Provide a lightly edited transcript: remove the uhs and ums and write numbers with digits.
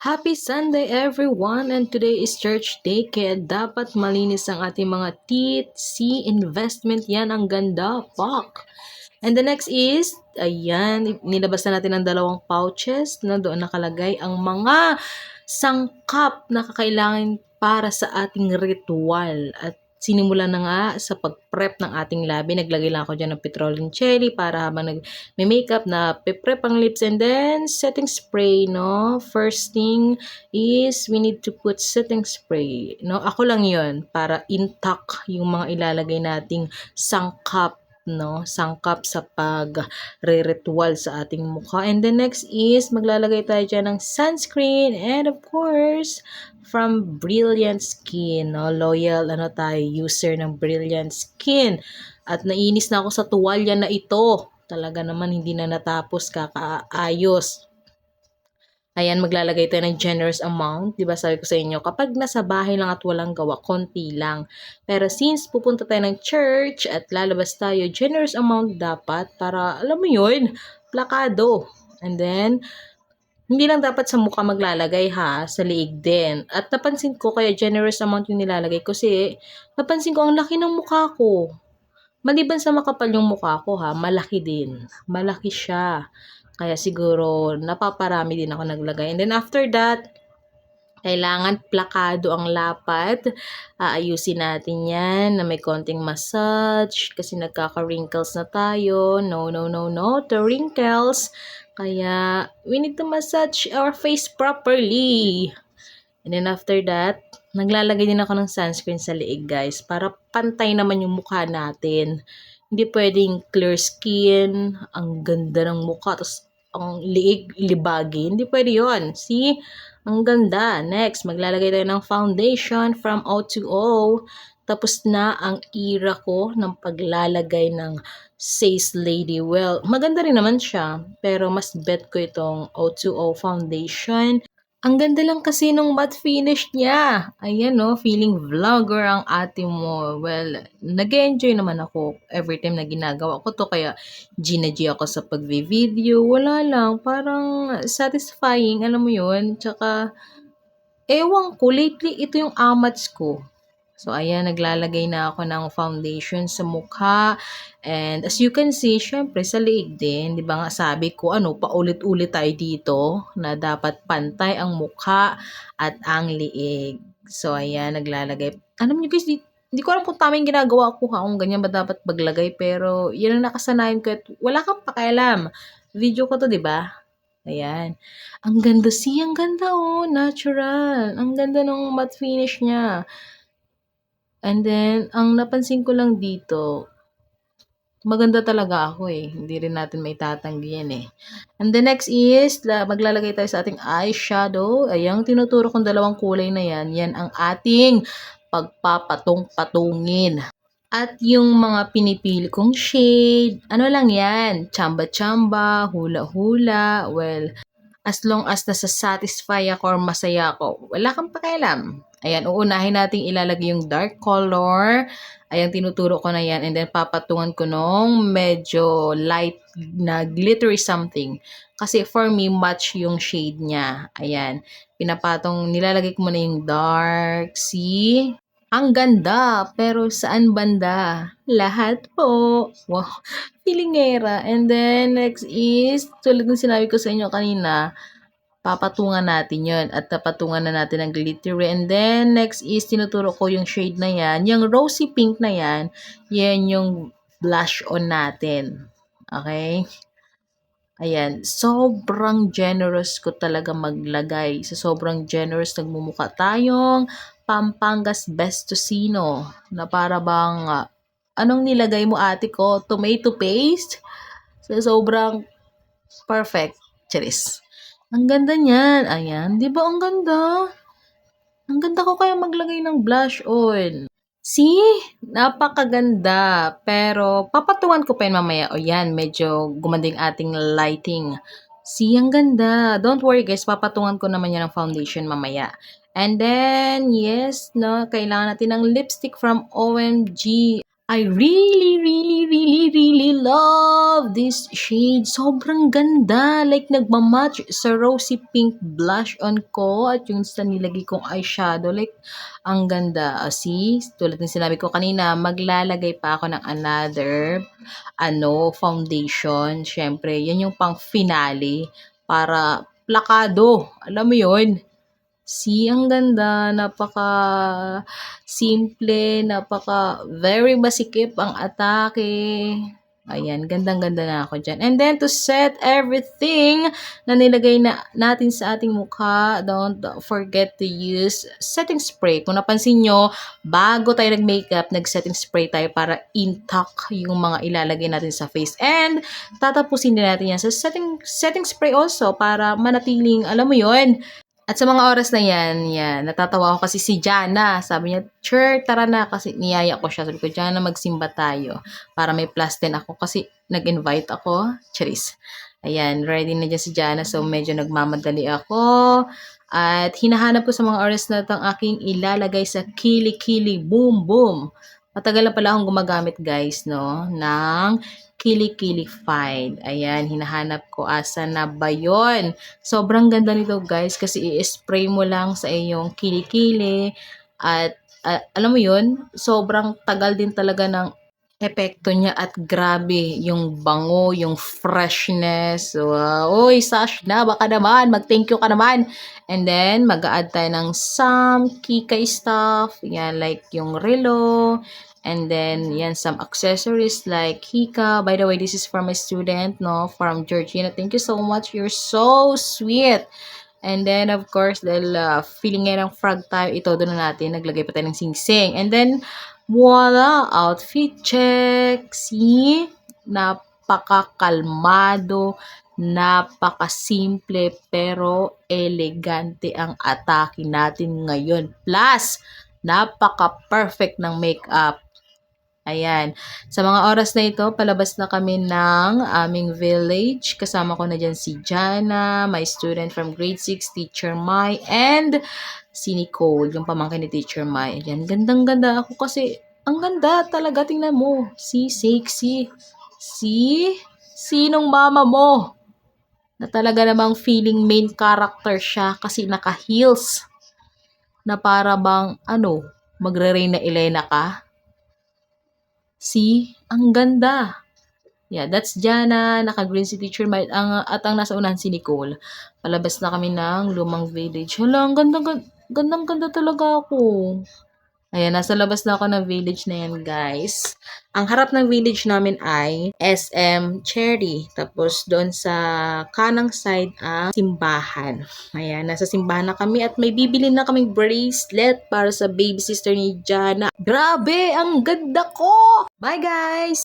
Happy Sunday everyone, and today is church day kaya dapat malinis ang ating mga teeth. See, investment yan, ang ganda, pak. And the next is, ayan, nilabas na natin ang dalawang pouches na doon nakalagay ang mga sangkap na kakailangan para sa ating ritual. At sinimula na nga sa pag-prep ng ating labi. Naglagay lang ako dyan ng petroleum jelly para habang nag-makeup na pe-prep ang lips, and then setting spray, no? First thing is we need to put setting spray, no? Ako lang yon para intact yung mga ilalagay nating sangkap, no? Sangkap sa pag-ritual sa ating mukha. And the next is maglalagay tayo dyan ng sunscreen, and of course from Brilliant Skin, no? Loyal tayo, user ng Brilliant Skin. At nainis na ako sa tuwalya na ito. Talaga naman hindi na natapos kakaayos. Ayan, maglalagay tayo ng generous amount. Diba sabi ko sa inyo, kapag nasa bahay lang at walang gawa, konti lang. Pero since pupunta tayo ng church at lalabas tayo, generous amount dapat para, alam mo yun, plakado. And then, hindi lang dapat sa mukha maglalagay ha, sa liig din. At napansin ko, kaya generous amount yung nilalagay kasi napansin ko ang laki ng mukha ko. Maliban sa makapal yung mukha ko ha, malaki din. Malaki siya. Kaya siguro napaparami din ako naglagay. And then after that, kailangan plakado ang lapat. Aayusin natin yan na may konting massage kasi nagkaka-wrinkles na tayo. No, no, no, no to wrinkles. Kaya we need to massage our face properly. And then after that, naglalagay din ako ng sunscreen sa liig, guys, para pantay naman yung mukha natin. Hindi pwedeng clear skin, ang ganda ng mukha, tapos ang liig libagi. Hindi pwede yon. See? Ang ganda. Next, maglalagay tayo ng foundation from O2O. Tapos na ang era ko ng paglalagay ng Says Lady. Well, maganda rin naman siya, pero mas bet ko itong O2O foundation. Ang ganda lang kasi nung matte finish niya. Ayan no, feeling vlogger ang ate mo. Well, nag-enjoy naman ako every time na ginagawa ko to. Kaya G ako sa pag-video. Wala lang, parang satisfying, alam mo yun. Tsaka, ewan ko, lately ito yung amats ko. So, ayan, naglalagay na ako ng foundation sa mukha. And as you can see, syempre, sa liig din, di ba nga sabi ko, paulit-ulit tayo dito na dapat pantay ang mukha at ang liig. So, ayan, naglalagay. Alam nyo guys, di ko alam kung tama yung ginagawa ko ha, kung ganyan ba dapat maglagay. Pero, yun ang nakasanayan ko at wala kang pakialam. Video ko to, di ba? Ayan. Ang ganda, ang ganda oh, natural. Ang ganda ng matte finish niya. And then, ang napansin ko lang dito, maganda talaga ako eh. Hindi rin natin may tatanggi yan eh. And the next is, maglalagay tayo sa ating eyeshadow. Ayang tinuturo kong dalawang kulay na yan. Yan ang ating pagpapatong-patungin. At yung mga pinipili kong shade, ano lang yan? Chamba-chamba, hula-hula. Well, as long as nasa-satisfy ako or masaya ako, wala kang pakialam. Ayan, uunahin natin ilalagay yung dark color. Ayan, tinuturo ko na yan. And then, papatungan ko nung medyo light na glittery something. Kasi for me, match yung shade niya. Ayan, nilalagay ko muna yung dark. See? Ang ganda, pero saan banda? Lahat po. Wow, pilingera. And then, next is, tulad ng sinabi ko sa inyo kanina, papatungan natin yon at napatungan na natin ang glittery. And then, next is, tinuturo ko yung shade na yan. Yung rosy pink na yan, yan yung blush on natin. Okay? Ayan, sobrang generous ko talaga maglagay. Sa sobrang generous, nagmumukha tayong Pampangas Best Tocino na para bang, anong nilagay mo ate ko? Tomato paste? So, sobrang perfect. Charis. Ang ganda niyan. Ayan, di ba ang ganda? Ang ganda ko kaya maglagay ng blush on. See? Napakaganda. Pero, papatungan ko pa yun mamaya. O yan, medyo gumanda yung ating lighting. See, ang ganda. Don't worry guys, papatungan ko naman yan ng foundation mamaya. And then, yes, no, kailangan natin ng lipstick from OMG. I really, really, really, really love this shade. Sobrang ganda. Like, nagmamatch sa rosy pink blush on ko at yung sa nilagay kong eyeshadow. Like, ang ganda. See? Tulad ng sinabi ko kanina, maglalagay pa ako ng another foundation. Syempre, yan yung pang finale para plakado. Alam mo yun? See, ang ganda, napaka simple, napaka very masikip ang atake. Ayan, gandang-ganda na ako dyan. And then, to set everything na nilagay na natin sa ating mukha, don't forget to use setting spray. Kung napansin nyo, bago tayo nag-makeup, nag-setting spray tayo para intact yung mga ilalagay natin sa face. And, tatapusin din natin yan sa setting spray also para manatiling, alam mo yon. At sa mga oras na yan, natatawa ako kasi si Jana, sabi niya, "Sure, tara na," kasi niyaya ko siya. Sabi ko, "Jana, magsimba tayo." Para may plus 10 ako kasi nag-invite ako. Charis. Ayan, ready na dyan si Jana. So, medyo nagmamadali ako. At hinahanap ko sa mga oras na itong aking ilalagay sa Kili-Kili Boom Boom. Matagal na pala akong gumagamit, guys, no, ng Kili-Kili Fine. Ayan, hinahanap ko asa na ba yun. Sobrang ganda nito, guys, kasi i-spray mo lang sa iyong kilikili at alam mo yun, sobrang tagal din talaga ng epekto niya at grabe yung bango, yung freshness. Wow. Oy, Sash na, baka naman, mag-thank you ka naman. And then, mag-a-add tayo ng some kikay stuff. Yan, like yung relo. And then, yan, some accessories like Hika. By the way, this is from my student, no, from Georgina. Thank you so much. You're so sweet. And then, of course, dahil feeling nga ng frog tayo, ito doon na natin. Naglagay pa tayo ng sing-sing. And then, voila! Outfit check! See? Napakakalmado, napakasimple, pero elegante ang atake natin ngayon. Plus, napaka-perfect ng makeup. Ayan. Sa mga oras na ito, palabas na kami ng aming village. Kasama ko na dyan si Jana, my student from grade 6, Teacher Mai, and si Nicole, yung pamangkin ni Teacher Mai. Ayan, gandang-ganda ako kasi ang ganda talaga. Tingnan mo. Si sexy. Si sinong mama mo? Na talaga namang feeling main character siya kasi naka-heels. Na para bang, magre-Reyna Elena ka? See? Ang ganda. Yeah, that's Jana, naka-green si Teacher Mike, at ang nasa unahan si Nicole. Palabas na kami ng lumang village. Hala, ang gandang-ganda talaga ako. Ayan, nasa labas na ako ng village na yan, guys. Ang harap ng village namin ay SM Cherry. Tapos, doon sa kanang side ang simbahan. Ayan, nasa simbahan na kami at may bibili na kaming bracelet para sa baby sister ni Jana. Grabe, ang ganda ko! Bye, guys!